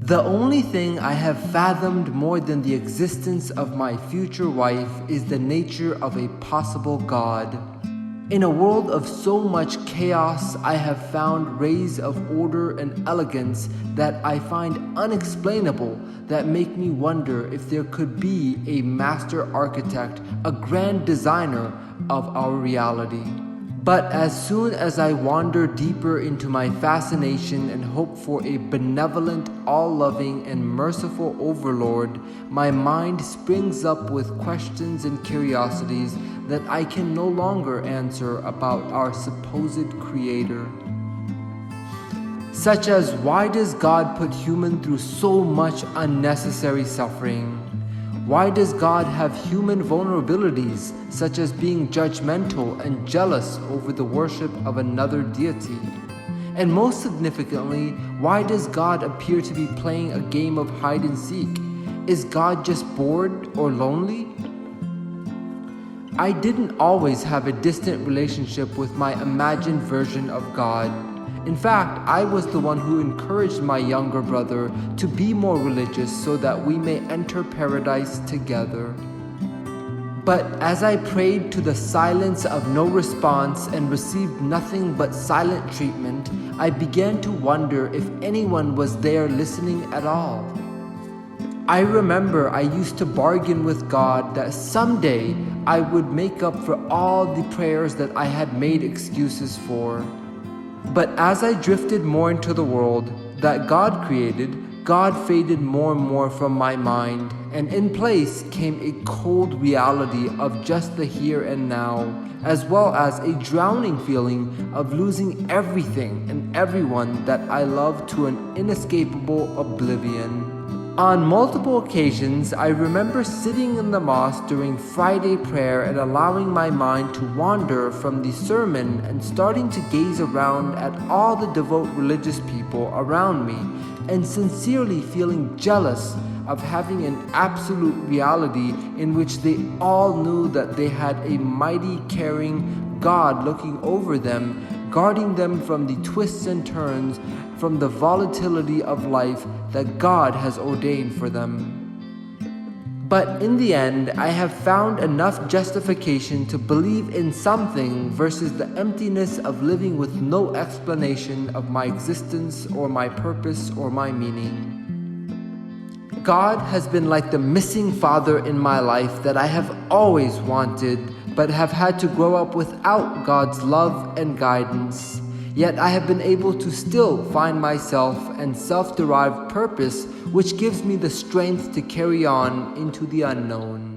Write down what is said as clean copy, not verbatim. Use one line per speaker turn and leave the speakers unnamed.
The only thing I have fathomed more than the existence of my future wife is the nature of a possible God. In a world of so much chaos, I have found rays of order and elegance that I find unexplainable, that make me wonder if there could be a master architect, a grand designer of our reality. But as soon as I wander deeper into my fascination and hope for a benevolent, all-loving, and merciful overlord, my mind springs up with questions and curiosities that I can no longer answer about our supposed creator. Such as, why does God put humans through so much unnecessary suffering? Why does God have human vulnerabilities, such as being judgmental and jealous over the worship of another deity? And most significantly, why does God appear to be playing a game of hide and seek? Is God just bored or lonely? I didn't always have a distant relationship with my imagined version of God. In fact, I was the one who encouraged my younger brother to be more religious so that we may enter paradise together. But as I prayed to the silence of no response and received nothing but silent treatment, I began to wonder if anyone was there listening at all. I remember I used to bargain with God that someday I would make up for all the prayers that I had made excuses for. But as I drifted more into the world that God created, God faded more and more from my mind, and in place came a cold reality of just the here and now, as well as a drowning feeling of losing everything and everyone that I love to an inescapable oblivion. On multiple occasions, I remember sitting in the mosque during Friday prayer and allowing my mind to wander from the sermon and starting to gaze around at all the devout religious people around me and sincerely feeling jealous of having an absolute reality in which they all knew that they had a mighty, caring God looking over them, guarding them from the twists and turns, from the volatility of life that God has ordained for them. But in the end, I have found enough justification to believe in something versus the emptiness of living with no explanation of my existence or my purpose or my meaning. God has been like the missing father in my life that I have always wanted, but have had to grow up without God's love and guidance. Yet I have been able to still find myself and self-derived purpose, which gives me the strength to carry on into the unknown.